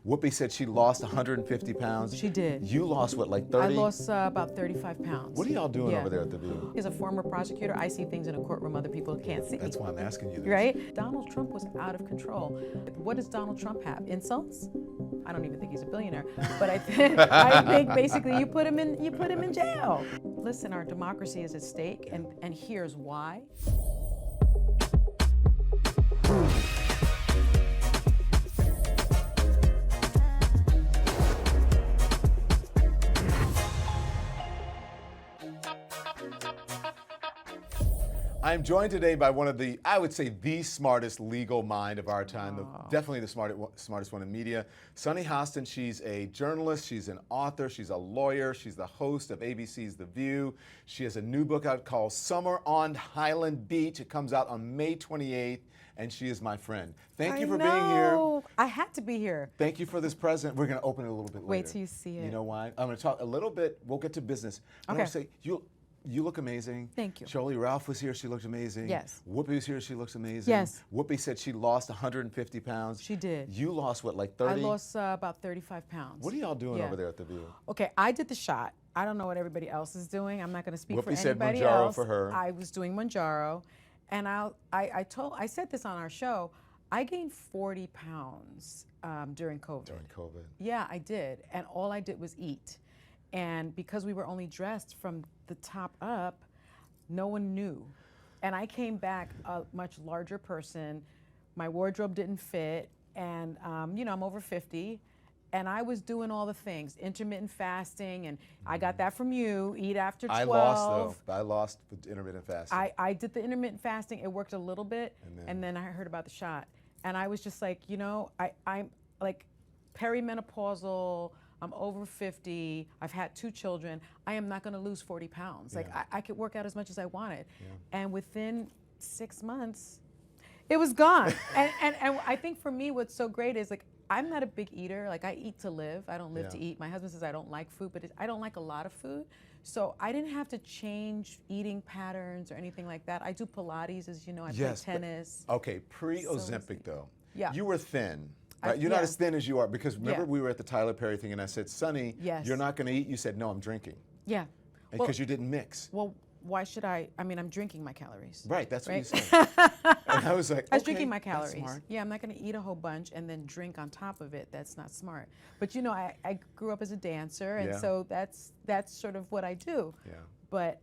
Whoopi said she lost 150 pounds. She did. You lost what, like 30? I lost about 35 pounds. What are y'all doing over there at the View? As a former prosecutor, I see things in a courtroom other people can't see. That's why I'm asking you this. Right? Donald Trump was out of control. What does Donald Trump have? Insults? I don't even think he's a billionaire, but I think basically you put him in jail. Listen, our democracy is at stake, and here's why. I'm joined today by one of the, I would say, the smartest legal mind of our time, definitely the smartest one in media, Sunny Hostin. She's a journalist, she's an author, she's a lawyer, she's the host of ABC's The View. She has a new book out called Summer on Highland Beach. It comes out on May 28th, and she is my friend. Thank you for being here. I had to be here. Thank you for this present. We're going to open it a little bit later. Wait till you see it. You know why? I'm going to talk a little bit, we'll get to business. I want to say, you look amazing. Thank you. Charlie Ralph was here, she looked amazing. Yes. Whoopi was here, she looks amazing. Yes. Whoopi said she lost 150 pounds. She did. You lost what, like 30? I lost about 35 pounds. What are y'all doing over there at the View? Okay, I did the shot. I don't know what everybody else is doing. I'm not going to speak for Whoopi said anybody Manjaro else. for her. I was doing Manjaro, and I said this on our show. I gained 40 pounds during COVID. During COVID. Yeah, I did, and all I did was eat. And because we were only dressed from the top up, no one knew. And I came back a much larger person. My wardrobe didn't fit, and I'm over 50, and I was doing all the things, intermittent fasting, and I got that from you, eat after 12. I lost with intermittent fasting. I did the intermittent fasting, it worked a little bit, and then I heard about the shot. And I was just like, I'm like perimenopausal, I'm over 50, I've had 2 children, I am not gonna lose 40 pounds. Like, I could work out as much as I wanted. Yeah. And within 6 months, it was gone. and I think for me, what's so great is, like, I'm not a big eater. Like, I eat to live, I don't live to eat. My husband says I don't like food, but I don't like a lot of food. So I didn't have to change eating patterns or anything like that. I do Pilates, as you know, I play tennis. Okay, pre-Ozempic though, yeah. You were thin. Right? You're not as thin as you are, because remember we were at the Tyler Perry thing and I said, Sunny, you're not going to eat. You said, no, I'm drinking. Yeah. Because you didn't mix. Well, why should I? I mean, I'm drinking my calories. Right, that's what you said. And I was like, I was drinking my calories. That's smart. Yeah, I'm not going to eat a whole bunch and then drink on top of it. That's not smart. But I grew up as a dancer, and so that's sort of what I do. Yeah. But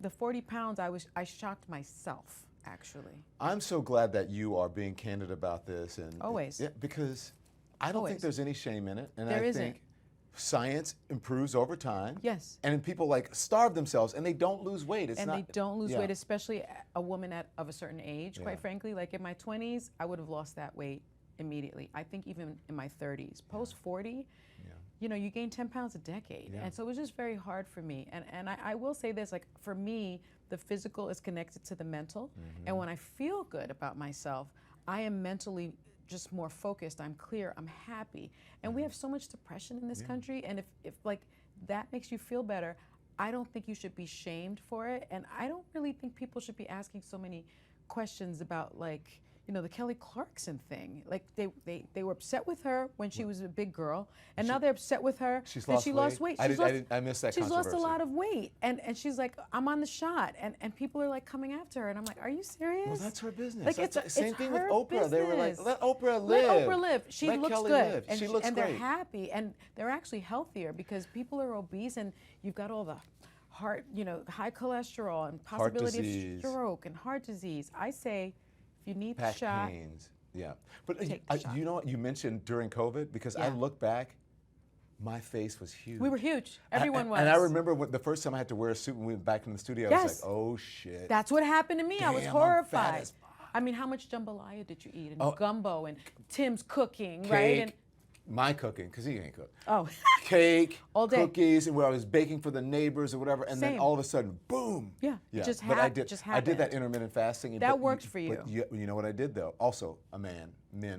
the 40 pounds, I shocked myself. Actually, I'm so glad that you are being candid about this, and always, because I don't think there's any shame in it, and I think science improves over time. Yes, and people starve themselves, and they don't lose weight. They don't lose weight, especially a woman of a certain age. Quite frankly, like in my 20s, I would have lost that weight immediately. I think even in my 30s, post 40. You gain 10 pounds a decade. And so it was just very hard for me. And I will say this, like, for me, the physical is connected to the mental. And when I feel good about myself, I am mentally just more focused, I'm clear, I'm happy. And we have so much depression in this country, and if like that makes you feel better, I don't think you should be shamed for it. And I don't really think people should be asking so many questions about, like, the Kelly Clarkson thing. Like, they were upset with her when she was a big girl, and now they're upset with her that she lost weight. I missed that She's lost a lot of weight, and she's like, I'm on the shot, and people are like coming after her, and I'm like, are you serious? Well, that's her business. Like, it's same thing with Oprah. Business. They were like, let Oprah live. Let Oprah live. She looks Kelly good, live. and she looks and great. they're happy, and they're actually healthier because people are obese, and you've got all the heart, high cholesterol and possibility of stroke and heart disease. I say, if you need the shot. Pains. Yeah, but you know what you mentioned during COVID, because I look back, my face was huge. We were huge. Everyone was. And I remember the first time I had to wear a suit when we went back in the studio, I was like, oh shit. That's what happened to me. Damn, I was horrified. I'm fat as fuck. I mean, how much jambalaya did you eat? And gumbo and Tim's cooking, Cake, right? And my cooking, because he ain't cook. Oh. Cake, all day. Cookies, and where I was baking for the neighbors or whatever, and then all of a sudden, boom. Yeah. Just but I did happened. that intermittent fasting. That worked for you. But you know what I did though? Also, men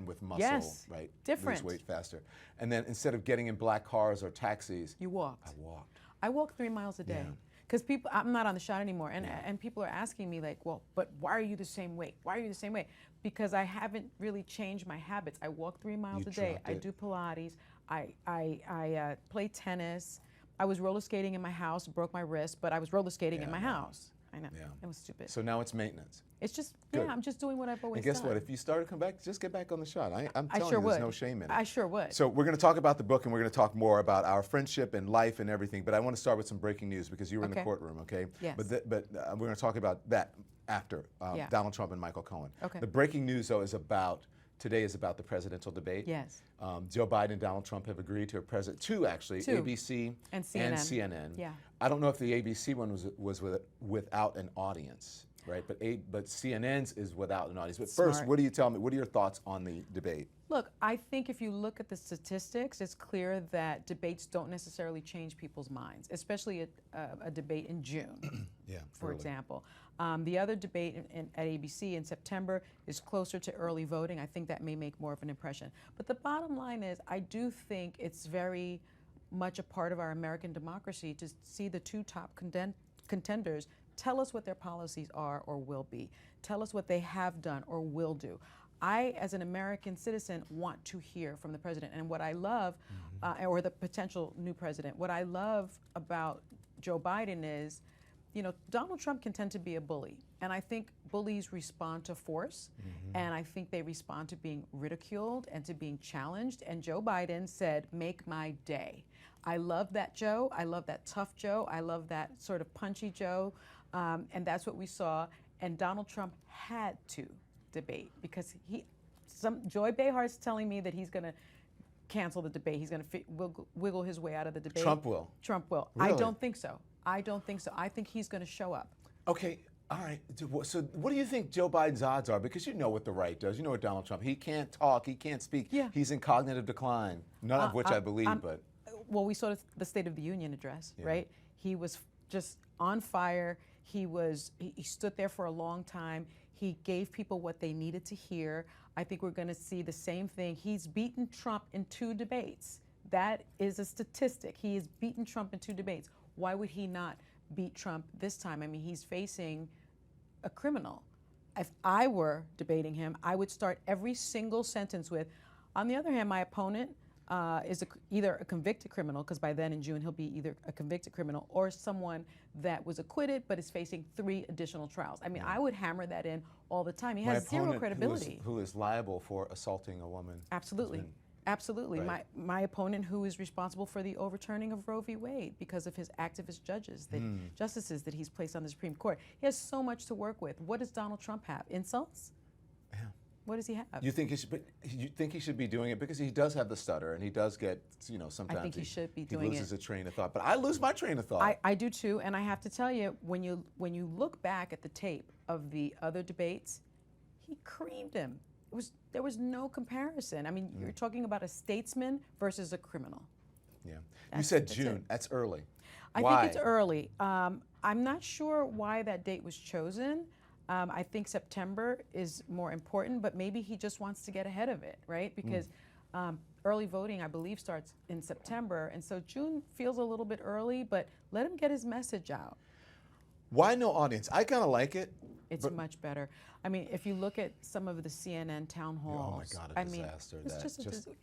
with muscle, right? Different. Lose weight faster. And then instead of getting in black cars or taxis, you walked. I walked. I walk 3 miles a day. Because I'm not on the shot anymore, and people are asking me like, well, but why are you the same weight? Why are you the same weight? Because I haven't really changed my habits. I walk 3 miles a day. I do Pilates. I play tennis. I was roller skating in my house, broke my wrist, but I was roller skating in my house. I know. Yeah. It was stupid. So now it's maintenance. It's just, I'm just doing what I've always done. And guess what? If you start to come back, just get back on the shot. I'm telling you, there's no shame in it. I sure would. So we're going to talk about the book, and we're going to talk more about our friendship and life and everything. But I want to start with some breaking news because you were in the courtroom, okay? Yes. But we're going to talk about that after Donald Trump and Michael Cohen. Okay. The breaking news, though, today is about the presidential debate. Yes. Joe Biden and Donald Trump have agreed to two, ABC and CNN. Yeah. I don't know if the ABC one was without an audience, right? But CNN's is without an audience. But first, what do you tell me? What are your thoughts on the debate? Look, I think if you look at the statistics, it's clear that debates don't necessarily change people's minds, especially a debate in June, for example. The other debate at ABC in September is closer to early voting. I think that may make more of an impression. But the bottom line is, I do think it's very much a part of our American democracy to see the two top contenders tell us what their policies are or will be. Tell us what they have done or will do. I, as an American citizen, want to hear from the president. And what I love, or the potential new president, what I love about Joe Biden is, Donald Trump can tend to be a bully. And I think bullies respond to force. And I think they respond to being ridiculed and to being challenged. And Joe Biden said, make my day. I love that Joe. I love that tough Joe. I love that sort of punchy Joe. And that's what we saw. And Donald Trump had to debate because Joy Behar's telling me that he's going to cancel the debate. He's going to wiggle his way out of the debate. Trump will. Trump will. Really? I don't think so. I think he's going to show up. Okay. All right. So what do you think Joe Biden's odds are? Because you know what the right does. You know what Donald Trump. He can't talk. He can't speak. Yeah. He's in cognitive decline. None of which I believe, but. Well, we saw the State of the Union address, right? He was just on fire. He stood there for a long time. He gave people what they needed to hear. I think we're going to see the same thing. He's beaten Trump in 2 debates. That is a statistic. He has beaten Trump in 2 debates. Why would he not beat Trump this time? I mean, he's facing a criminal. If I were debating him, I would start every single sentence with, on the other hand, my opponent is either a convicted criminal, because by then in June he'll be either a convicted criminal or someone that was acquitted but is facing 3 additional trials. I mean, I would hammer that in all the time. He has 0 credibility. Who is liable for assaulting a woman. Absolutely. Absolutely. Right. My opponent who is responsible for the overturning of Roe v. Wade because of his activist justices that he's placed on the Supreme Court. He has so much to work with. What does Donald Trump have? Insults? Yeah. What does he have? You think he should be doing it because he does have the stutter and he does get, sometimes I think he should be doing it. He loses a train of thought. But I lose my train of thought. I do too, and I have to tell you, when you look back at the tape of the other debates, he creamed him. There was no comparison. I mean, you're talking about a statesman versus a criminal. Yeah. You said June. That's early. I think it's early. I'm not sure why that date was chosen. I think September is more important, but maybe he just wants to get ahead of it, right? Because early voting, I believe, starts in September, and so June feels a little bit early, but let him get his message out. Why no audience? I kind of like it. It's much better. I mean, if you look at some of the CNN town halls. Oh my God, a disaster.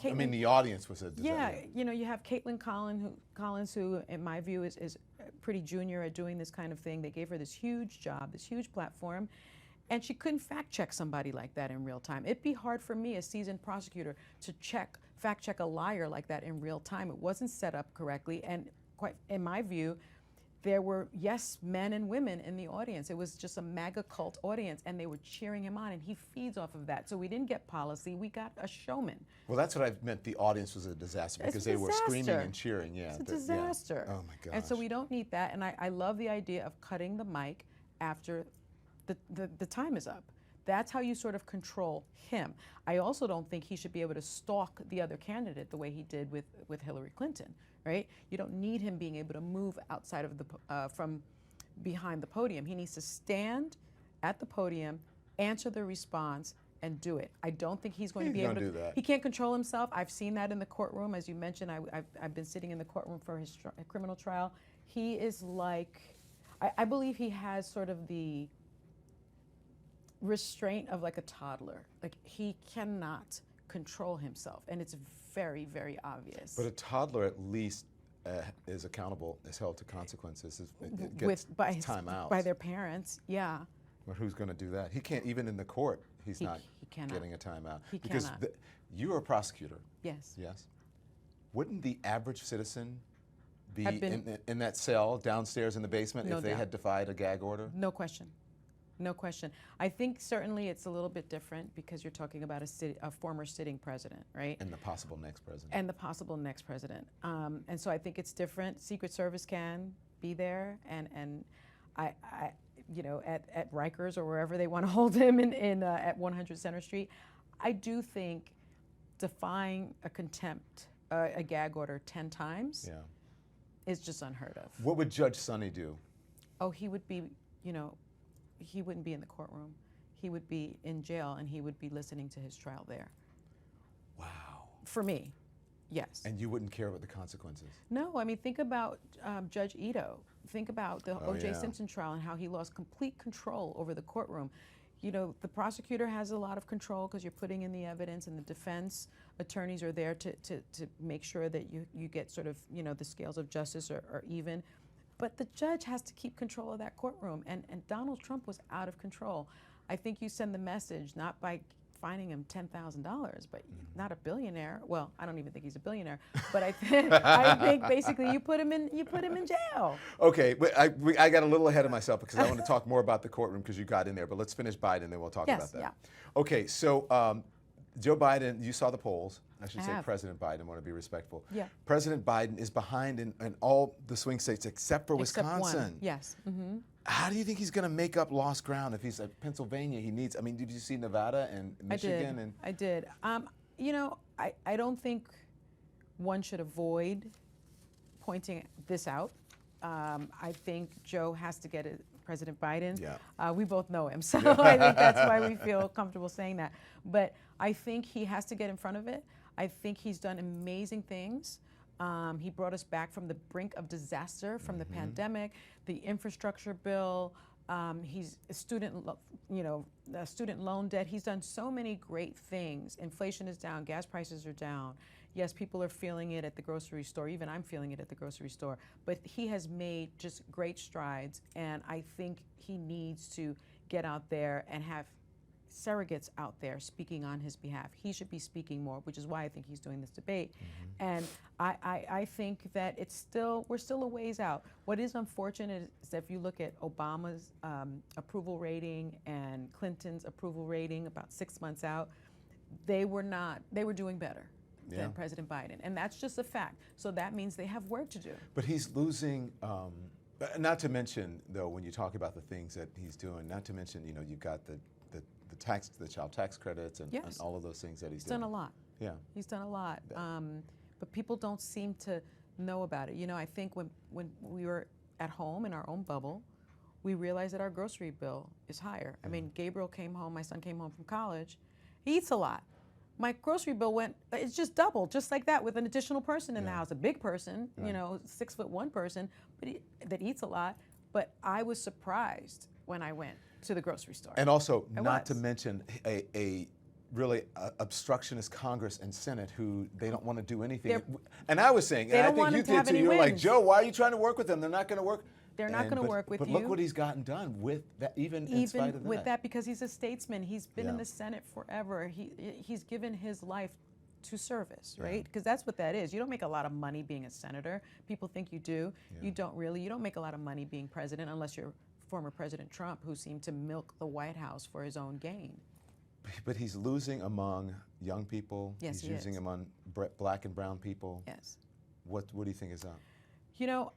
I mean, the audience was a disaster. Yeah, you have Caitlin Collins, who, in my view, is pretty junior at doing this kind of thing. They gave her this huge job, this huge platform, and she couldn't fact check somebody like that in real time. It'd be hard for me, a seasoned prosecutor, to fact check a liar like that in real time. It wasn't set up correctly, and in my view, there were, yes, men and women in the audience. It was just a MAGA cult audience, and they were cheering him on, and he feeds off of that. So we didn't get policy, we got a showman. Well, that's what I meant. The audience was a disaster because they were screaming and cheering. Yeah, it's a disaster. Yeah. Oh my gosh. And so we don't need that, and I love the idea of cutting the mic after the time is up. That's how you sort of control him. I also don't think he should be able to stalk the other candidate the way he did with Hillary Clinton, right? You don't need him being able to move outside of from behind the podium. He needs to stand at the podium, answer the response, and do it. I don't think he's going to be able to do that. He can't control himself. I've seen that in the courtroom. As you mentioned, I've been sitting in the courtroom for his criminal trial. He is like I believe he has sort of the restraint of like a toddler. Like he cannot control himself, and it's very, very obvious. But a toddler at least is accountable, is held to consequences. It gets time out. By their parents, yeah. But who's going to do that? He can't, even in the court, he's not getting a timeout. He because cannot. You are a prosecutor. Yes. Yes. Wouldn't the average citizen be Have in that cell downstairs in the basement No if they doubt. had defied a gag order? No question. No question. I think certainly it's a little bit different because you're talking about a former sitting president, right? And the possible next president. And the possible next president. And so I think it's different. Secret Service can be there, and I you know, at Rikers or wherever they want to hold him at 100 Center Street. I do think defying a gag order 10 times is just unheard of. What would Judge Sunny do? Oh, he would be, you know, he wouldn't be in the courtroom. He would be in jail, and he would be listening to his trial there. Wow. For me, yes. And you wouldn't care about the consequences? No, I mean, think about Judge Ito. Think about the O.J. yeah. Simpson trial and how he lost complete control over the courtroom. You know, the prosecutor has a lot of control because you're putting in the evidence, and the defense attorneys are there to make sure that you get sort of, you know, the scales of justice are even. But the judge has to keep control of that courtroom, and Donald Trump was out of control. I think you send the message not by fining him $10,000, but not a billionaire. Well, I don't even think he's a billionaire, but I think basically you put him in jail. Okay, but I got a little ahead of myself because I want to talk more about the courtroom because you got in there. But let's finish Biden, then we'll talk about that. Yeah. Okay, so Joe Biden, you saw the polls. I should say have. President Biden, want to be respectful. Yeah. President Biden is behind in all the swing states except for Wisconsin. One. Yes. Mm-hmm. How do you think he's going to make up lost ground if he's at Pennsylvania? He needs, I mean, did you see Nevada and Michigan? I did. You know, I don't think one should avoid pointing this out. I think Joe has to get it, President Biden. Yeah. We both know him, so I think that's why we feel comfortable saying that. But I think he has to get in front of it. I think he's done amazing things. He brought us back from the brink of disaster, from the pandemic, the infrastructure bill. He's a student loan debt. He's done so many great things. Inflation is down, gas prices are down. Yes, people are feeling it at the grocery store. Even I'm feeling it at the grocery store. But he has made just great strides, and I think he needs to get out there and have surrogates out there speaking on his behalf. He should be speaking more, which is why I think he's doing this debate. And I think that we're still a ways out. What is unfortunate is that if you look at Obama's approval rating and Clinton's approval rating about 6 months out, they were doing better than President Biden. And that's just a fact. So that means they have work to do. But he's losing, not to mention, though, when you talk about the things that he's doing, not to mention, you know, you've got the child tax credits and all of those things that he's doing. He's done a lot. Yeah. He's done a lot. But people don't seem to know about it. You know, I think when we were at home in our own bubble, we realized that our grocery bill is higher. I mean, Gabriel came home, my son came home from college. He eats a lot. My grocery bill it's just doubled, just like that, with an additional person in the house, a big person, you know, 6'1" person, but that eats a lot. But I was surprised when I went to the grocery store. And also, not to mention a really obstructionist Congress and Senate who they don't want to do anything. And I was saying, and I think you did too, you're like, Joe, why are you trying to work with them? They're not going to work. They're not going to work with you. But look what he's gotten done with that, even in spite of that. With that, because he's a statesman. He's been in the Senate forever. He's given his life to service, right? Because that's what that is. You don't make a lot of money being a senator. People think you do. You don't really. You don't make a lot of money being president unless you're former President Trump, who seemed to milk the White House for his own gain. But he's losing among young people. Yes, he's losing among black and brown people. Yes. What do you think is up? You know,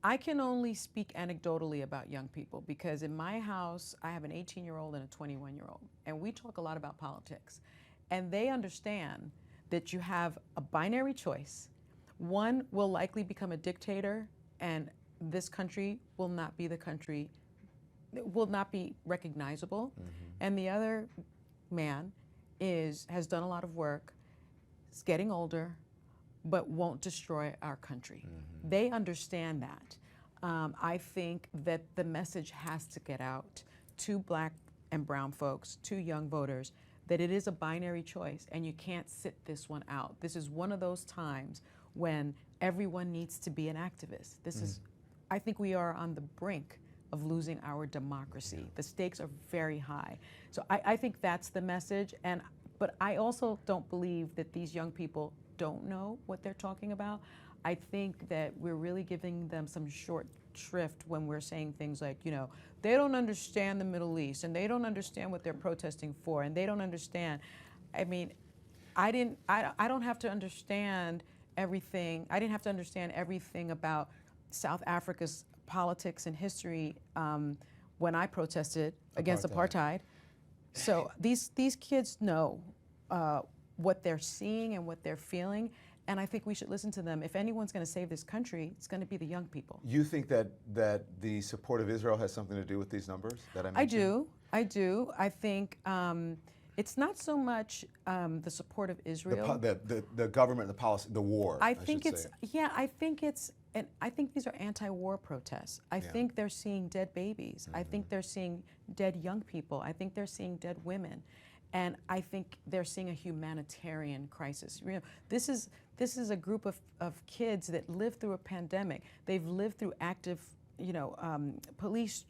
I can only speak anecdotally about young people because in my house, I have an 18-year-old and a 21-year-old, and we talk a lot about politics. And they understand that you have a binary choice. One will likely become a dictator, and this country will not be the country, will not be recognizable. And the other man has done a lot of work, is getting older, but won't destroy our country. They understand that. I think that the message has to get out to Black and brown folks, to young voters, that it is a binary choice and you can't sit this one out. This is one of those times when everyone needs to be an activist. This is, I think we are on the brink of losing our democracy. The stakes are very high. So I think that's the message. But I also don't believe that these young people don't know what they're talking about. I think that we're really giving them some short shrift when we're saying things like, you know, they don't understand the Middle East and they don't understand what they're protesting for and they don't understand. I mean, I don't have to understand everything. I didn't have to understand everything about South Africa's politics and history when I protested against apartheid. So these kids know what they're seeing and what they're feeling, and I think we should listen to them. If anyone's going to save this country, it's going to be the young people. You think that the support of Israel has something to do with these numbers that I mentioned? I do. I think it's not so much the support of Israel. The government, the policy, the war. I think it's and I think these are anti-war protests. I think they're seeing dead babies. I think they're seeing dead young people. I think they're seeing dead women. And I think they're seeing a humanitarian crisis. You know, this is a group of kids that lived through a pandemic. They've lived through active, police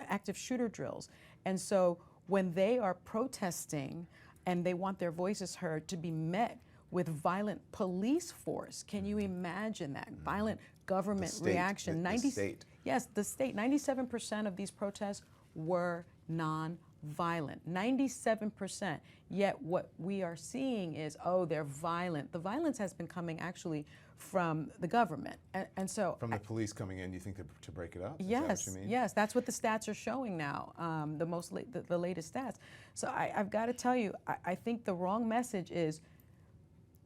active shooter drills. And so when they are protesting and they want their voices heard, to be met with violent police force, can you imagine that? Violent government reaction. The state. Yes, the state. 97% of these protests were non-violent. 97%. Yet what we are seeing is, oh, they're violent. The violence has been coming actually from the government. And so from the police coming in, you think to break it up? Yes, Is that what you mean? yes, that's what the stats are showing now, the latest stats. So I've got to tell you, I think the wrong message is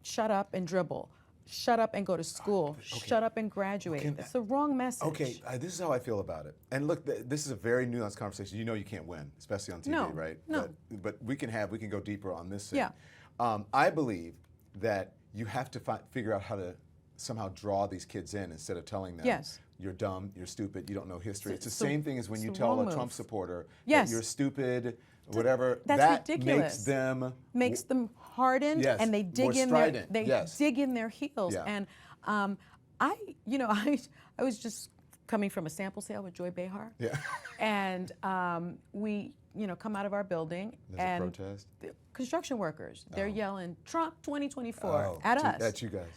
shut up and dribble. Shut up and go to school. Okay. Shut up and graduate. It's the wrong message. Okay, this is how I feel about it. And look, this is a very nuanced conversation. You know you can't win, especially on TV, right? No. But we can go deeper on this thing. Yeah. I believe that you have to figure out how to somehow draw these kids in instead of telling them, yes, you're dumb, you're stupid, you don't know history. It's the same thing as when you the tell a wrong Trump move. supporter Yes. that you're stupid, whatever. That's that ridiculous. makes them hardened, yes, and they dig in their dig in their heels. Yeah. And I was just coming from a sample sale with Joy Behar. Yeah. And we come out of our building. There's and a protest. The construction workers, they're yelling Trump 2024 at us. That's you guys.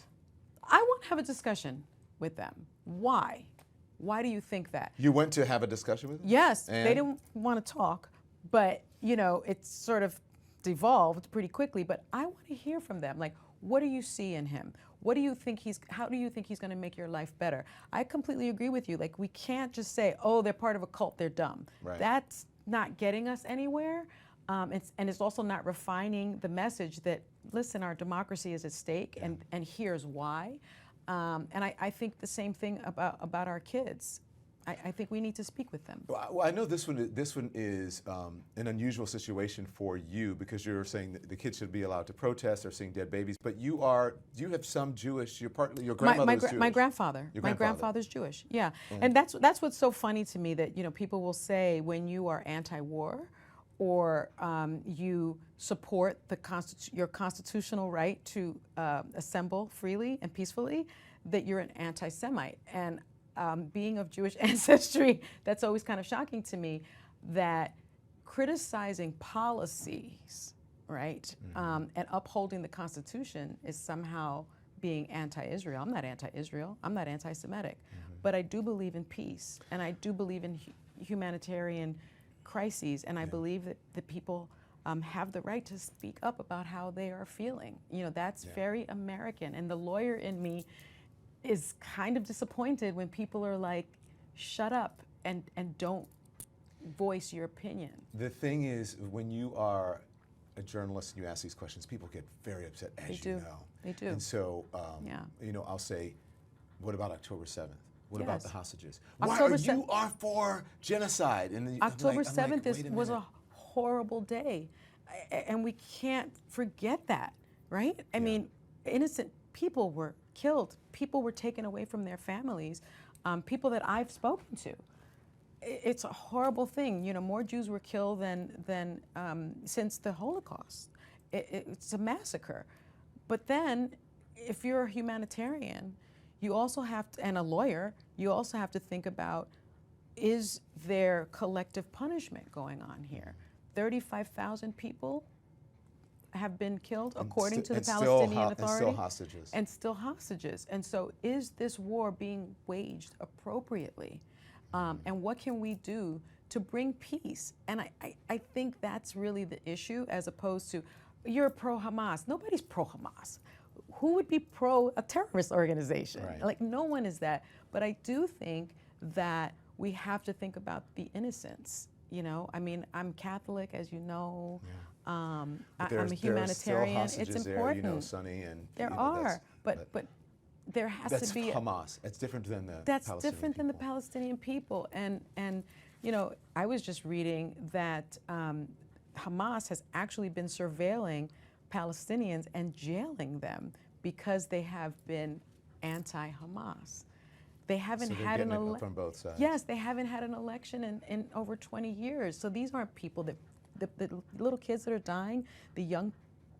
I want to have a discussion with them. Why? Why do you think that? You went to have a discussion with them? Yes, and? They didn't want to talk, but it's sort of devolved pretty quickly. But I want to hear from them. Like, what do you see in him? What do you think how do you think he's going to make your life better? I completely agree with you. Like, we can't just say, oh, they're part of a cult, they're dumb. Right. That's not getting us anywhere. It's also not refining the message that, listen, our democracy is at stake, and here's why. And I think the same thing about our kids. I think we need to speak with them. Well, I know this one is an unusual situation for you because you're saying that the kids should be allowed to protest. They're seeing dead babies, but you have some Jewish. Your grandmother was Jewish. My grandfather. Your my grandfather. grandfather's Jewish. Yeah, and that's what's so funny to me, that people will say when you are anti-war, or you support your constitutional right to assemble freely and peacefully, that you're an anti-Semite. And being of Jewish ancestry, that's always kind of shocking to me, that criticizing policies, right, and upholding the Constitution is somehow being anti-Israel. I'm not anti-Israel. I'm not anti-Semitic. But I do believe in peace, and I do believe in humanitarian crises, and I believe that the people have the right to speak up about how they are feeling. That's very American. And the lawyer in me is kind of disappointed when people are like, shut up and don't voice your opinion. The thing is, when you are a journalist and you ask these questions, people get very upset, as you know. They do. And so, I'll say, what about October 7th? What about the hostages? You are for genocide. And October 7th was a horrible day. And we can't forget that, right? I mean, innocent people were killed. People were taken away from their families. people that I've spoken to. It's a horrible thing. You know, more Jews were killed than since the Holocaust. It's a massacre. But then, if you're a humanitarian, you also have to, and a lawyer, you also have to think about, is there collective punishment going on here? 35,000 people have been killed, according to the Palestinian Authority. And still hostages. And still hostages. And so is this war being waged appropriately? And what can we do to bring peace? And I think that's really the issue, as opposed to, you're pro-Hamas. Nobody's pro-Hamas. Who would be pro a terrorist organization? Right. Like, no one is that. But I do think that we have to think about the innocents. You know, I mean, I'm Catholic, as you know. Yeah. I'm a humanitarian. It's important. There, you know, Sunny, and there you know, are, but there has that's to be Hamas. It's different than the that's Palestinian different than the people. Palestinian people. And you know, I was just reading that Hamas has actually been surveilling Palestinians and jailing them because they have been anti-Hamas. They haven't had an election from both sides. Yes, they haven't had an election in over 20 years. So these aren't people that the little kids that are dying, the young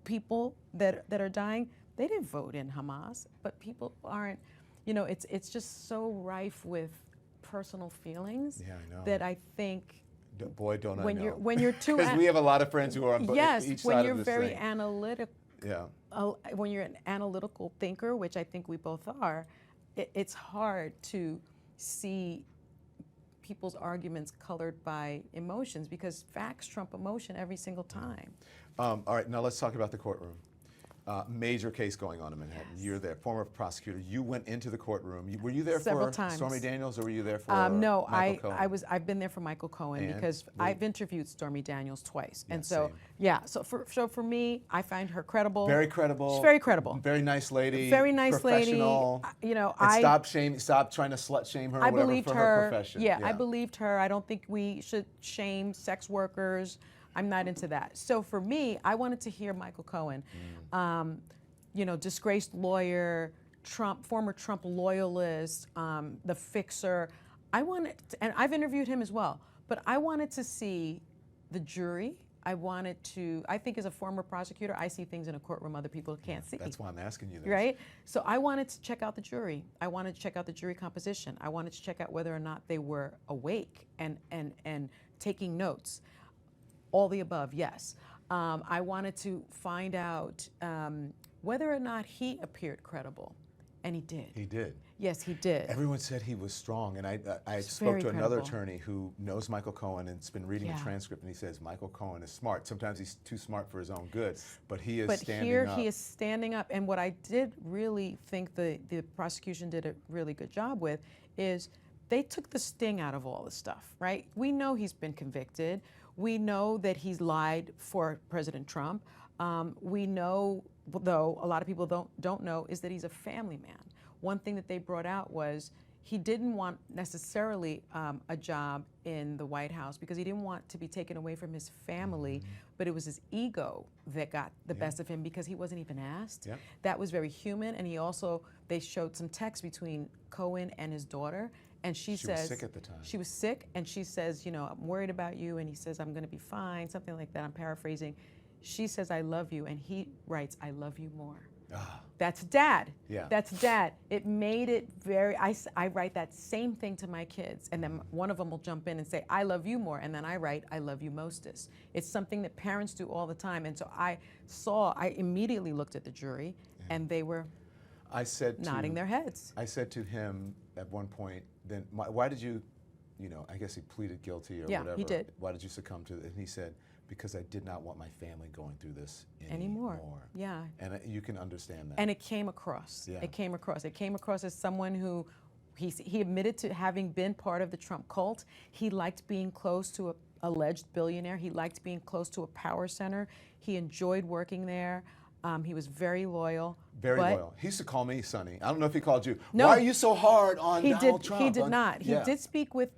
people that are dying, they didn't vote in Hamas. But people aren't, you know, it's just so rife with personal feelings that I think. Boy, don't I know. When you're too, because we have a lot of friends who are on each yes, side when you're of this very thing. analytical. Yeah. When you're an analytical thinker, which I think we both are, it's hard to see people's arguments colored by emotions, because facts trump emotion every single time. All right, now let's talk about the courtroom. Major case going on in Manhattan. Yes. You're there, former prosecutor. You went into the courtroom. Were you there Several for times. Stormy Daniels, or were you there for No, Michael Cohen? I've been there for Michael Cohen And because I've interviewed Stormy Daniels twice, Yeah, and so same. yeah. So for me, I find her credible. Very credible. She's very credible. Very nice lady. Very nice lady. Professional. You know, And stop trying to slut shame her or I whatever believed for her. her profession. Yeah, I believed her. I don't think we should shame sex workers. I'm not into that. So for me, I wanted to hear Michael Cohen, you know, disgraced lawyer, former Trump loyalist, the fixer. And I've interviewed him as well, but I wanted to see the jury. I think as a former prosecutor, I see things in a courtroom other people can't see. That's why I'm asking you this. Right? So I wanted to check out the jury. I wanted to check out the jury composition. I wanted to check out whether or not they were awake and taking notes. All the above, yes. I wanted to find out whether or not he appeared credible. And he did. He did. Yes, he did. Everyone said he was strong, and I spoke very to another credible. attorney who knows Michael Cohen and's been reading the Yeah. transcript, and he says Michael Cohen is smart. Sometimes he's too smart for his own good, but he is But standing here up. he is standing up. And what I did really think the prosecution did a really good job with is they took the sting out of all this stuff, right? We know he's been convicted. We know that he's lied for President Trump. We know, though a lot of people don't know, is that he's a family man. One thing that they brought out was he didn't want necessarily a job in the White House because he didn't want to be taken away from his family, but it was his ego that got the best of him because he wasn't even asked. Yep. That was very human, and they showed some text between Cohen and his daughter, and she says— was sick at the time. She was sick, and she says, you know, I'm worried about you, and he says, I'm gonna be fine, something like that, I'm paraphrasing. She says, I love you, and he writes, I love you more. That's dad. Yeah. That's dad. It made it very, I write that same thing to my kids, and then one of them will jump in and say, I love you more, and then I write, I love you mostest. It's something that parents do all the time, and so I immediately looked at the jury, and they were nodding their heads. I said to him at one point, then why did you, I guess he pleaded guilty or whatever. Yeah, he did. Why did you succumb to it? And he said, because I did not want my family going through this anymore. Yeah. And you can understand that. And it came across. Yeah. It came across. It came across as someone who, he admitted to having been part of the Trump cult. He liked being close to an alleged billionaire. He liked being close to a power center. He enjoyed working there. He was very loyal. Very loyal. He used to call me Sunny. I don't know if he called you. No. Why are you so hard on Donald Trump? He did not. He Yeah. did speak with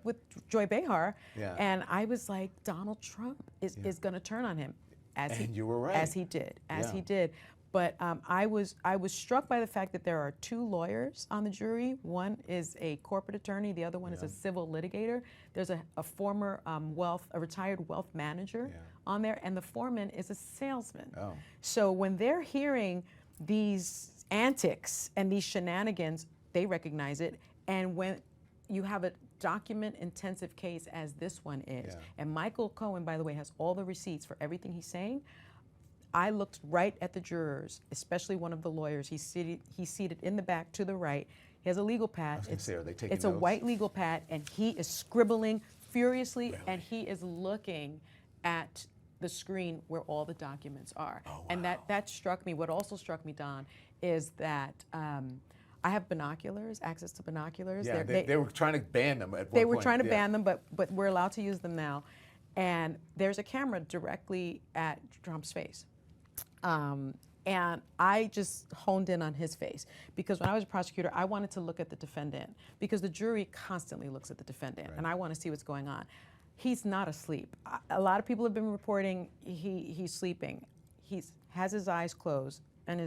Joy Behar, Yeah. and I was like, Donald Trump is going to turn on him. And you were right. As he did. Yeah. He did. But I was struck by the fact that there are two lawyers on the jury. One is a corporate attorney. The other one is a civil litigator. There's a former a retired wealth manager on there, and the foreman is a salesman. Oh. So when they're hearing these antics and these shenanigans, they recognize it. And when you have a document-intensive case as this one is, and Michael Cohen, by the way, has all the receipts for everything he's saying, I looked right at the jurors, especially one of the lawyers. He's seated in the back to the right. He has a legal pad. Are they taking It's a notes? white legal pad, and he is scribbling furiously, and he is looking at the screen where all the documents are. Oh, wow. And that struck me. What also struck me, Don, is that I have binoculars, access to binoculars. Yeah, they were trying to ban them at one point. They were trying to ban them, but we're allowed to use them now. And there's a camera directly at Trump's face. And I just honed in on his face because when I was a prosecutor, I wanted to look at the defendant because the jury constantly looks at the defendant, and I want to see what's going on. He's not asleep. A lot of people have been reporting he's sleeping. He has his eyes closed and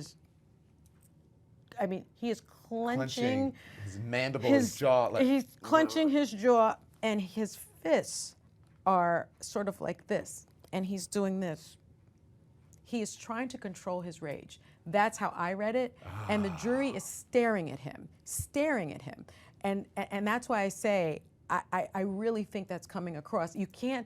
he is clenching his mandible, his jaw. He's clenching his jaw, and his fists are sort of like this, and he's doing this. He is trying to control his rage. That's how I read it. And the jury is staring at him. And that's why I say I really think that's coming across. You can't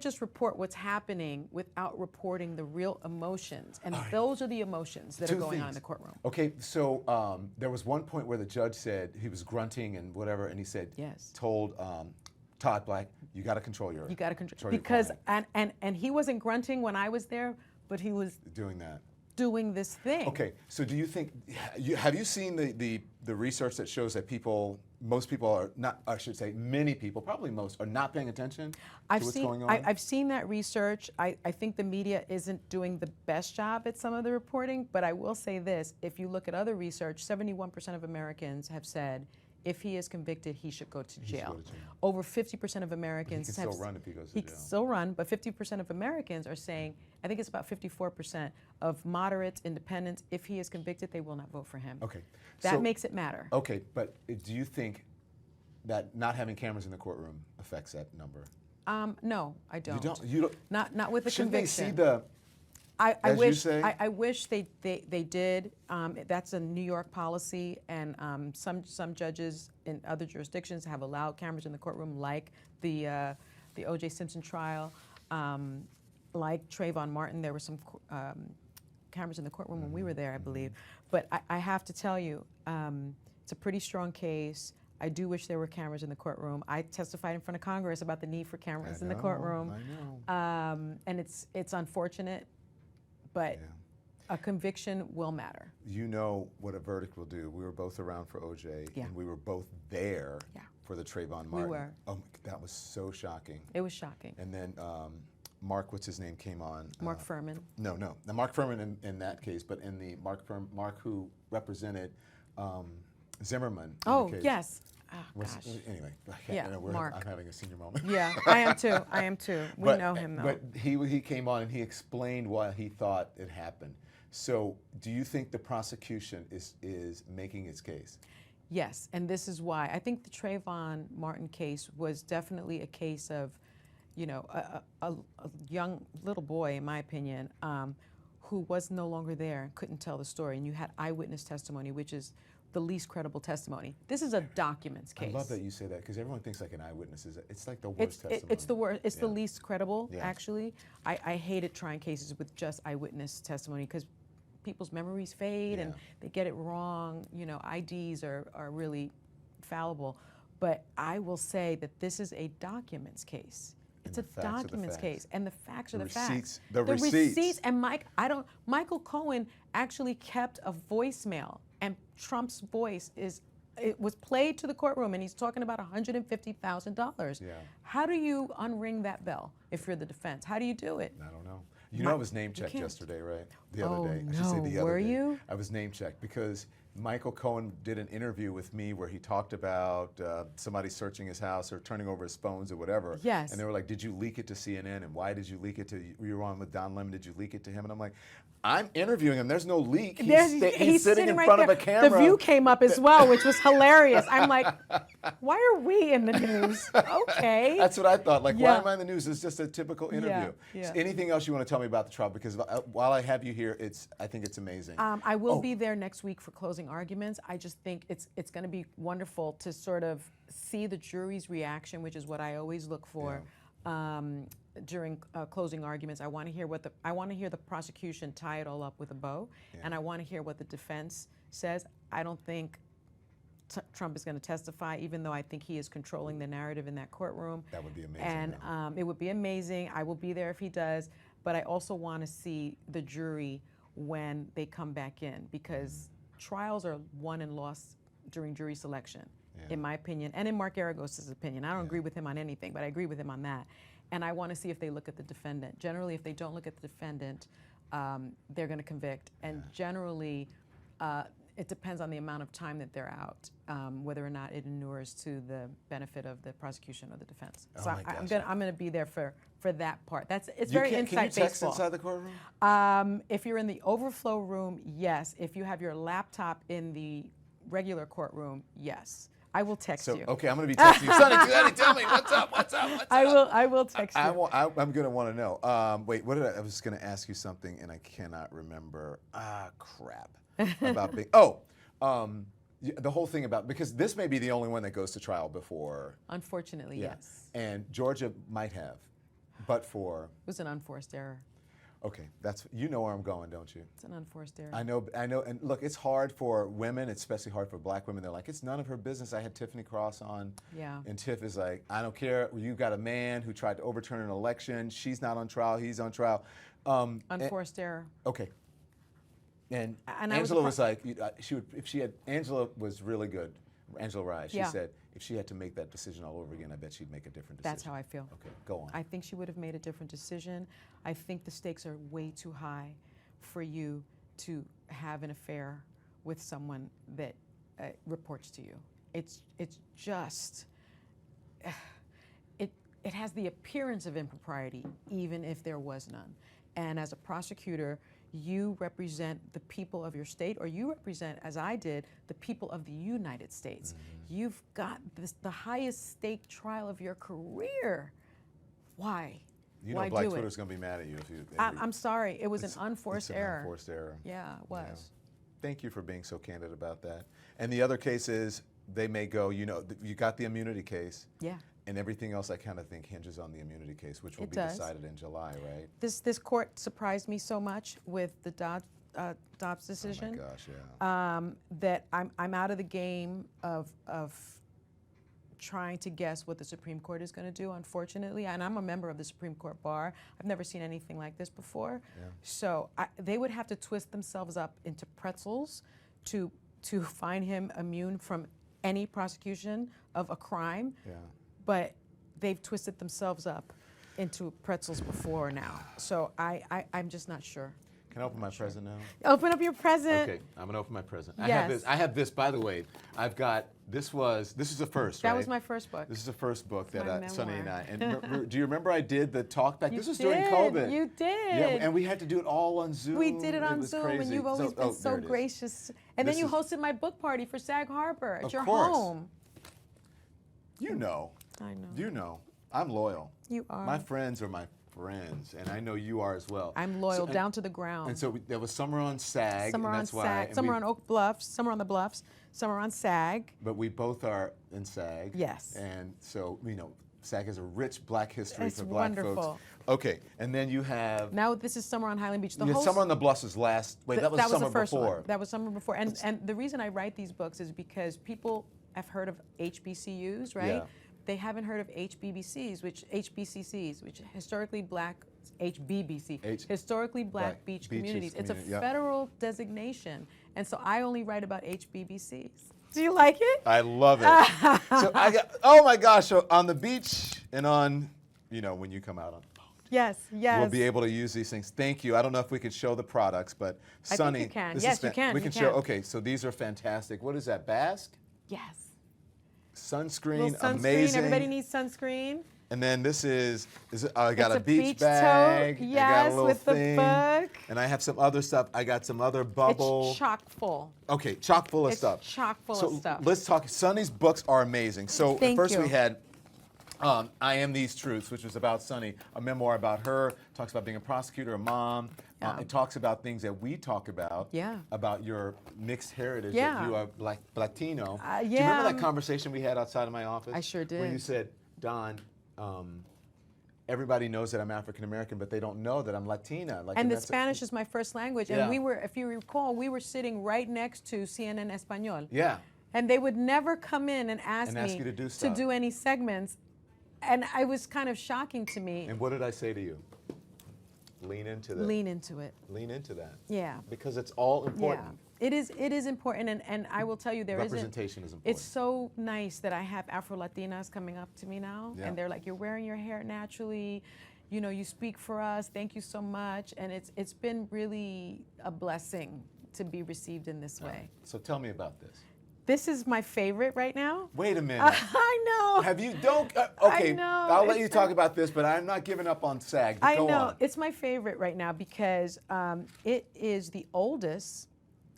just report what's happening without reporting the real emotions. And those are the emotions that are going on in the courtroom. Okay, so there was one point where the judge said he was grunting and whatever, and he said, told Todd Black, you got to control your. You got to control because and he wasn't grunting when I was there, but he was doing this thing. Okay, so do you think have you seen the research that shows that most people are not, I should say many people, probably most, are not paying attention to what's going on? I've seen that research. I think the media isn't doing the best job at some of the reporting, but I will say this, if you look at other research, 71% of Americans have said if he is convicted, he should go to jail. Over 50% of Americans he can still run if he goes to jail. He can still run, but 50% of Americans are saying, I think it's about 54% of moderates, independents, if he is convicted, they will not vote for him. Okay. That makes it matter. Okay, but do you think that not having cameras in the courtroom affects that number? No, I don't. You don't? Not with the Shouldn't conviction. They see the? I wish they did. That's a New York policy, and some judges in other jurisdictions have allowed cameras in the courtroom, like the O.J. Simpson trial, like Trayvon Martin. There were some cameras in the courtroom when we were there, I believe. But I have to tell you, it's a pretty strong case. I do wish there were cameras in the courtroom. I testified in front of Congress about the need for cameras in the courtroom. I know. And it's unfortunate. But a conviction will matter. You know what a verdict will do. We were both around for O.J. and we were both there for the Trayvon Martin. We were. Oh, that was so shocking. It was shocking. And then Mark, what's his name, came on. Mark Furman. No, Mark Furman in that case, but in the Mark who represented Zimmerman. Oh, yes. Oh, gosh. Anyway, Mark. I'm having a senior moment. Yeah, I am too. We know him though. But he came on and he explained why he thought it happened. So do you think the prosecution is making its case? Yes, and this is why. I think the Trayvon Martin case was definitely a case of, a young little boy, in my opinion, who was no longer there and couldn't tell the story. And you had eyewitness testimony, which is the least credible testimony. This is a documents case. I love that you say that because everyone thinks like an eyewitness it's like the worst testimony. It's the worst. It's the least credible, actually. I hated trying cases with just eyewitness testimony because people's memories fade and they get it wrong. IDs are really fallible. But I will say that this is a documents case. It's a documents case, and the facts are the facts. The receipts. And Michael Cohen actually kept a voicemail. And Trump's voice was played to the courtroom, and he's talking about $150,000. Yeah. How do you unring that bell if you're the defense? How do you do it? I don't know. I was name checked yesterday, right? The other day. I should say the other Were day. you? I was name checked because Michael Cohen did an interview with me where he talked about somebody searching his house or turning over his phones or whatever. Yes. And they were like, did you leak it to CNN? And why did you leak it to, you were on with Don Lemon, did you leak it to him? And I'm like, I'm interviewing him. There's no leak. He's sitting in right front there. of a camera. The View came up as well, which was hilarious. I'm like, why are we in the news? Okay. That's what I thought. Like, Yeah. why am I in the news? It's just a typical interview. Yeah. So anything else you want to tell me about the trial? Because while I have you here, I think it's amazing. I will be there next week for closing arguments. I just think it's going to be wonderful to sort of see the jury's reaction, which is what I always look for. During closing arguments, I want to hear the prosecution tie it all up with a bow, and I want to hear what the defense says. I don't think Trump is going to testify, even though I think he is controlling the narrative in that courtroom. That would be amazing. And it would be amazing. I will be there if he does, but I also want to see the jury when they come back in, because trials are won and lost during jury selection, in my opinion, and in Mark Aragos' opinion. I don't agree with him on anything, but I agree with him on that. And I want to see if they look at the defendant. Generally, if they don't look at the defendant, they're going to convict. And generally, it depends on the amount of time that they're out, whether or not it inures to the benefit of the prosecution or the defense. So I'm going to be there for that part. It's very insight Can you text baseball. inside the courtroom? If you're in the overflow room, yes. If you have your laptop in the regular courtroom, yes. I will text you. Okay, I'm going to be texting you. Sonny, tell me, what's up? I will text you. I'm going to want to know. Wait, I was going to ask you something, and I cannot remember. Crap. About the whole thing about, because this may be the only one that goes to trial before. Unfortunately, yes. And Georgia might have, but for. It was an unforced error. Okay, you know where I'm going, don't you? It's an unforced error. I know, and look, it's hard for women, it's especially hard for black women. They're like, it's none of her business. I had Tiffany Cross on, and Tiff is like, I don't care. You got a man who tried to overturn an election. She's not on trial. He's on trial. Unforced error. Okay. And And Angela was like, Angela was really good. Angela Rye, she said, if she had to make that decision all over again, I bet she'd make a different decision. That's how I feel. Okay, go on. I think she would have made a different decision. I think the stakes are way too high for you to have an affair with someone that reports to you. It's just, it has the appearance of impropriety, even if there was none. And as a prosecutor, you represent the people of your state, or you represent, as I did, the people of the United States. You've got the highest stake trial of your career. Why? You know, Black Twitter's going to be mad at you if you. I'm sorry. It was an unforced error. Unforced error. Yeah, it was. Yeah. Thank you for being so candid about that. And the other cases, they may go, you got the immunity case. Yeah. And everything else, I kind of think, hinges on the immunity case, which will be decided in July, right? This court surprised me so much with the Dobbs decision. Oh my gosh, yeah. That I'm out of the game of trying to guess what the Supreme Court is going to do, unfortunately. And I'm a member of the Supreme Court bar. I've never seen anything like this before. Yeah. So they would have to twist themselves up into pretzels to find him immune from any prosecution of a crime. Yeah. But they've twisted themselves up into pretzels before now. So I'm just not sure. Can I open my present now? Open up your present. Okay, I'm gonna open my present. Yes. I have this, by the way. I've got, this is the first, right? That was my first book. This is the first book that memoir. Sunny and I, and do you remember I did the talk back? This was during did. COVID. You did. Yeah, and we had to do it all on Zoom. We did it on Zoom, crazy. and you've always been so gracious. And then you hosted my book party for Sag Harbor at your home. You know. I know. You know. I'm loyal. You are. My friends are my friends, and I know you are as well. I'm loyal down to the ground. And so there was summer on SAG. Summer on SAG. Some are on Oak Bluffs. Some are on the Bluffs. Some are on SAG. But we both are in SAG. Yes. And so, SAG has a rich black history it's for black wonderful. folks. Okay, and then you have. Now this is Summer on Highland Beach. Summer on the Bluffs was last. Wait, that was summer the first before. One. That was summer before. And the reason I write these books is because people have heard of HBCUs, right? Yeah. They haven't heard of HBCCs, which historically black, historically black beach communities. It's a federal designation. And so I only write about HBCCs. Do you like it? I love it. So oh my gosh, so on the beach and on, when you come out on the boat. Yes, yes. we'll be able to use these things. Thank you. I don't know if we can show the products, but Sunny, I think you can. this Yes, is you can. We You can can. show. Okay, so these are fantastic. What is that? Bask? Yes. Sunscreen, Sunscreen. amazing. Everybody needs sunscreen. And then this is I got It's a beach tote. bag. I got a Yes, little with thing. the book. And I have some other stuff. I got some other bubble. It's chock full. Okay, chock full of It's stuff. chock full so of stuff. let's talk. Sunny's books are amazing. So Thank first you. we had I Am These Truths, which was about Sunny, a memoir about her. Talks about being a prosecutor, a mom. Yeah. It talks about things that we talk about. Yeah. About your mixed heritage. Yeah. That you are Latino. Yeah. Do you remember that conversation we had outside of my office? I sure Where did. you said, Don, everybody knows that I'm African American, but they don't know that I'm Latina. Like, And the that's Spanish is my first language. Yeah. And we were, if you recall, we were sitting right next to CNN Español. Yeah. And they would never come in and ask me you to do stuff. any segments. And it was kind of shocking to me. And what did I say to you? Lean into that. Lean into it. Lean into that. Yeah. Because it's all important. Yeah. It is important, and I will tell you Representation is important. It's so nice that I have Afro-Latinas coming up to me now, Yeah. and they're like, "You're wearing your hair naturally, you know, you speak for us. Thank you so much." And it's been really a blessing to be received in this way. So tell me about this. This is my favorite right now. Wait a minute. I know. Have you okay? I know. I'll let you talk about this, but I'm not giving up on SAG. I Go know. on. It's my favorite right now because it is the oldest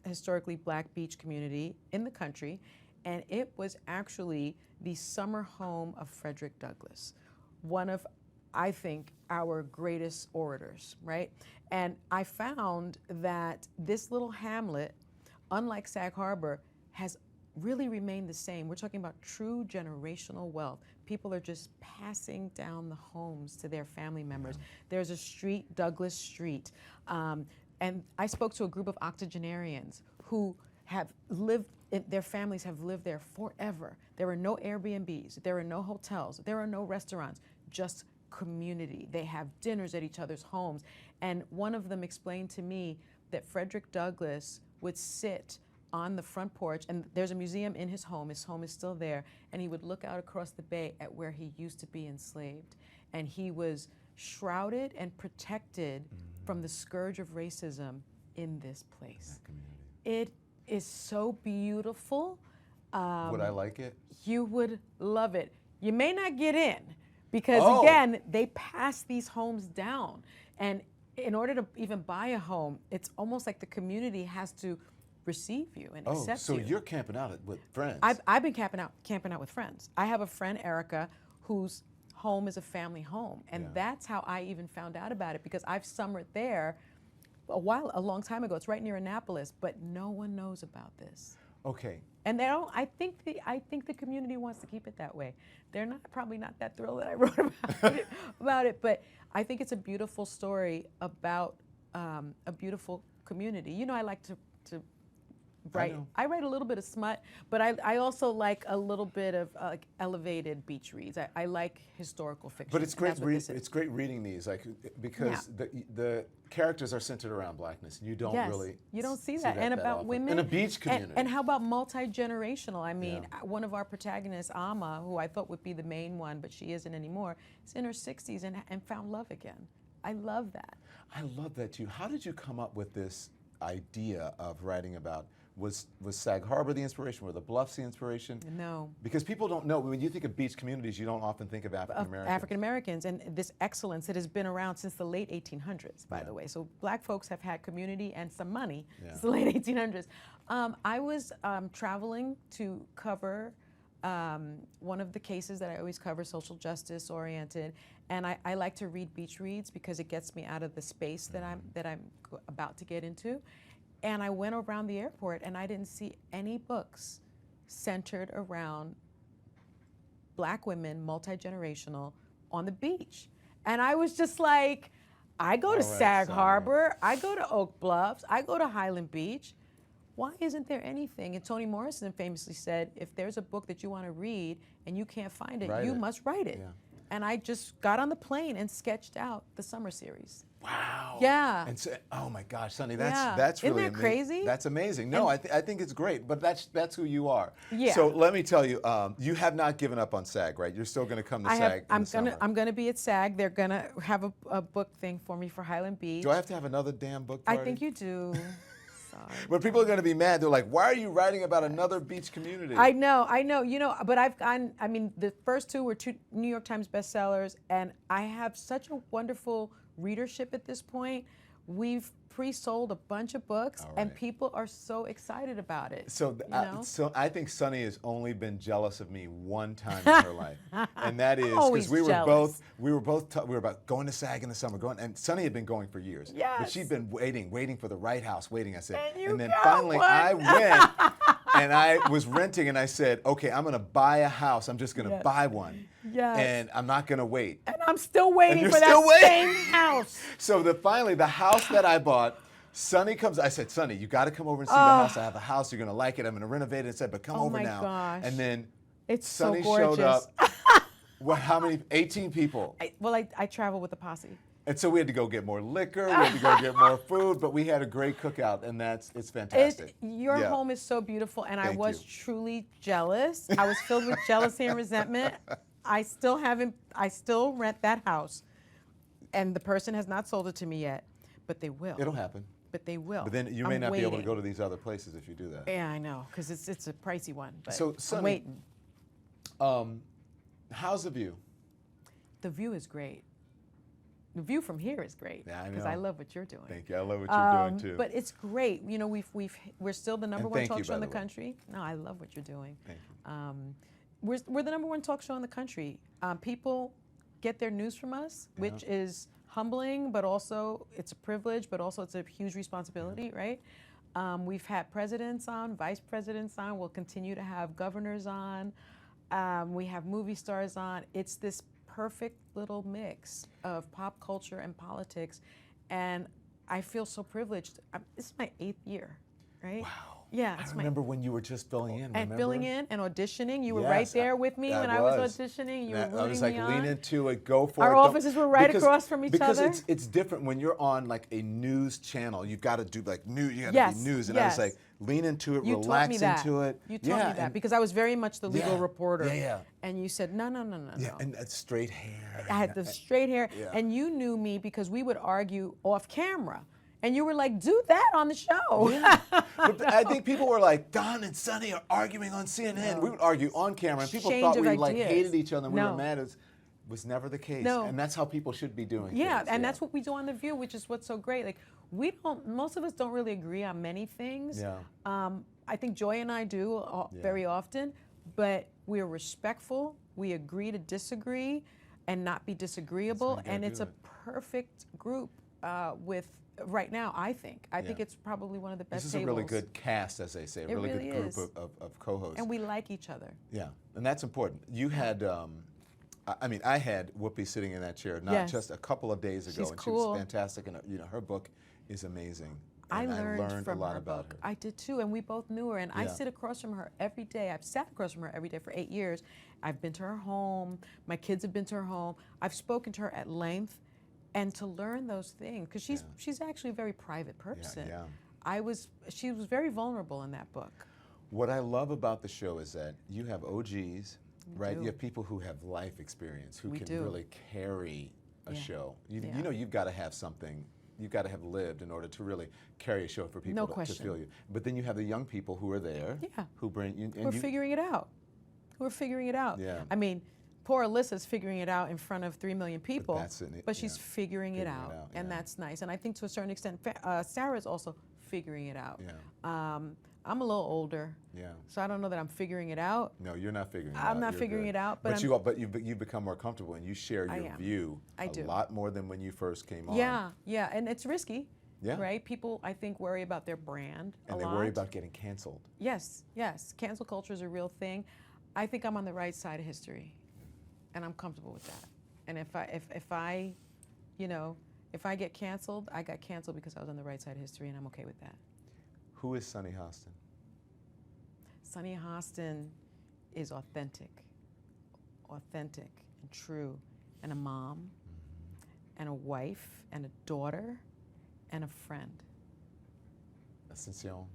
historically black beach community in the country, and it was actually the summer home of Frederick Douglass, one of, I think, our greatest orators, right? And I found that this little hamlet, unlike Sag Harbor, has really remained the same. We're talking about true generational wealth. People are just passing down the homes to their family members. There's a street, Douglas Street, and I spoke to a group of octogenarians who have lived, their families have lived there forever. There are no Airbnbs, there are no hotels, there are no restaurants, just community. They have dinners at each other's homes. And one of them explained to me that Frederick Douglass would sit on the front porch, and there's a museum in his home is still there, and he would look out across the bay at where he used to be enslaved. And he was shrouded and protected from the scourge of racism in this place. It is so beautiful. Would I like it? You would love it. You may not get in because again, they pass these homes down. And in order to even buy a home, it's almost like the community has to receive you and accept so you. you're camping out with friends. I've been camping out with friends. I have a friend, Erica, whose home is a family home. And that's how I even found out about it, because I've summered there a long time ago. It's right near Annapolis, but no one knows about this. Okay. And they don't. I think the community wants to keep it that way. They're probably not that thrilled that I wrote about it, but I think it's a beautiful story about a beautiful community. You know, I like to write. I write a little bit of smut, but I also like a little bit of elevated beach reads. I like historical fiction. But it's great. It's great reading these, because the characters are centered around blackness, and you don't really you don't see that. And about often. women in a beach community. And how about multi-generational? I mean, one of our protagonists, Amma, who I thought would be the main one, but she isn't anymore, is in her 60s and found love again. I love that. I love that too. How did you come up with this idea of writing about? Was Sag Harbor the inspiration? Were the Bluffs the inspiration? No. Because people don't know. When you think of beach communities, you don't often think of African Americans. African Americans, and this excellence that has been around since the late 1800s, by the way. So black folks have had community and some money since the late 1800s. I was traveling to cover one of the cases that I always cover, social justice oriented, and I like to read beach reads because it gets me out of the space that I'm about to get into. And I went around the airport and I didn't see any books centered around black women, multi-generational, on the beach. And I was just like, I go to Sag Harbor, I go to Oak Bluffs, I go to Highland Beach. Why isn't there anything? And Toni Morrison famously said, if there's a book that you want to read and you can't find it, you must write it. Yeah. And I just got on the plane and sketched out the summer series. Wow. Yeah. And so, oh my gosh, Sunny, Yeah. that's Isn't really that crazy? That's amazing. No, I think it's great, but that's who you are. Yeah. So let me tell you, you have not given up on SAG, right? You're still going to come to SAG in the summer. I'm gonna be at SAG. They're gonna have a book thing for me for Highland Beach. Do I have to have another damn book party? I think you do. Sorry. When people are going to be mad, they're like, "Why are you writing about another beach community?" I know. You know, but I've gotten. I mean, the first two were 2 New York Times bestsellers, and I have such a wonderful readership at this point. We've pre-sold a bunch of books, and people are so excited about it. So, so I think Sunny has only been jealous of me one time in her life, and that is because we were about going to SAG in the summer, and Sunny had been going for years. Yes. But she'd been waiting for the right house, waiting. I said, and then got finally one. I went, and I was renting, and I said, okay, I'm going to buy a house. I'm just going to buy one. Yes. And I'm not going to wait. And I'm still waiting for still that same house. So finally, the house that I bought, Sunny comes. I said, Sunny, you got to come over and see the house. I have a house. You're going to like it. I'm going to renovate it. I said, but come over now. Gosh. And then it's Sunny so showed up. Well, how many? 18 people. I travel with a posse. And so we had to go get more liquor. We had to go get more food. But we had a great cookout, and it's fantastic. Your home is so beautiful, and I was you. truly jealous. I was filled with jealousy and resentment. I still rent that house, and the person has not sold it to me yet, but they will. It'll happen. But they will. But then you may not be able to go to these other places if you do that. Yeah, I know, because it's a pricey one. But So, Sunny, I'm waiting. How's the view? The view is great. The view from here is great. Yeah, I because know. I love what you're doing. Thank you. I love what you're doing too. But it's great. You know, we're still the number one talk show in the way. country. No, I love what you're doing. Thank you. We're the number one talk show in the country. People get their news from us, which is humbling, but also it's a privilege, but also it's a huge responsibility, right? We've had presidents on, vice presidents on. We'll continue to have governors on. We have movie stars on. It's this perfect little mix of pop culture and politics, and I feel so privileged. This is my 8th year, right? Wow. Yeah, I remember when you were just filling in. And filling in and auditioning. You were right there with me when I was auditioning. You were rooting I was like, me on. lean into it, go for it. Our offices were right across from each other. Because it's different when you're on like a news channel. You've got to do like news. You got to be news. And I was like, lean into it, relax into it. You taught me that because I was very much the legal reporter. Yeah. And you said, no. Yeah, and straight hair. I had the straight hair. And you knew me because we would argue off camera. And you were like, do that on the show. Yeah. But I think people were like, Don and Sunny are arguing on CNN. We would argue on camera, and people thought we like hated each other and we were mad. It was never the case. No. And that's how people should be doing things. And that's what we do on The View, which is what's so great. Like, most of us don't really agree on many things. Yeah. I think Joy and I do very often, but we're respectful. We agree to disagree and not be disagreeable. And it's a perfect group with right now, I think. I think it's probably one of the best tables. This is a really good cast, as they say, a really good group of co-hosts. And we like each other. Yeah, and that's important. You had, I had Whoopi sitting in that chair not just a couple of days ago, and she was fantastic. And her book is amazing. I And learned from a lot her about book. her. I did too, and we both knew her. And I sit across from her every day. I've sat across from her every day for 8 years. I've been to her home. My kids have been to her home. I've spoken to her at length. And to learn those things, because she's actually a very private person. She was very vulnerable in that book. What I love about the show is that you have OGs, right? You have people who have life experience, who can really carry a show. You know, you've got to have something. You've got to have lived in order to really carry a show for people to feel you. But then you have the young people who are there, who bring you. Who are figuring it out. Yeah. I mean, poor Alyssa's figuring it out in front of 3 million people, but she's figuring it out, and that's nice. And I think to a certain extent, Sarah's also figuring it out. I'm a little older, so I don't know that I'm figuring it out. No, you're not figuring it out. I'm not figuring it out, but you've become more comfortable, and you share your view a lot more than when you first came on. Yeah, and it's risky. Right? People, I think, worry about their brand a lot. And they worry about getting canceled. Yes. Cancel culture is a real thing. I think I'm on the right side of history. And I'm comfortable with that. And if I get canceled, I got canceled because I was on the right side of history, and I'm okay with that. Who is Sunny Hostin? Sunny Hostin is authentic and true, and a mom, and a wife and a daughter and a friend. Asuncion.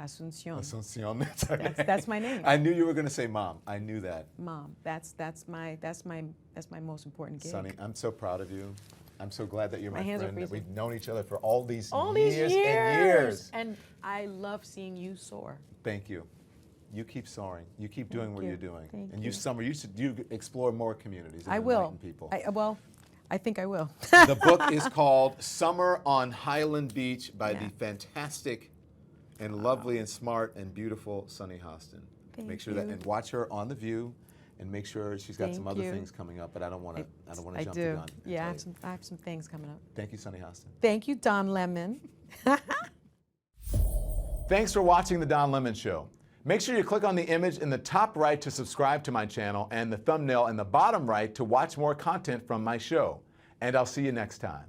Asuncion. Asuncion. That's my name. I knew you were going to say mom. I knew that. Mom. That's my most important gig. Sunny, I'm so proud of you. I'm so glad that you're my hands are friend, that freezing. we've known each other for all these These years and years. And I love seeing you soar. Thank you. You keep soaring. You keep doing what you're doing. Thank and you. you explore more communities and I will. enlighten people. I think I will. The book is called Summer on Highland Beach by the fantastic and lovely and smart and beautiful Sunny Hostin. Make sure that, and watch her on The View, and make sure she's got some other things coming up, but I don't want to jump the gun. Yeah, I have some things coming up. Thank you, Sunny Hostin. Thank you, Don Lemon. Thanks for watching The Don Lemon Show. Make sure you click on the image in the top right to subscribe to my channel and the thumbnail in the bottom right to watch more content from my show. And I'll see you next time.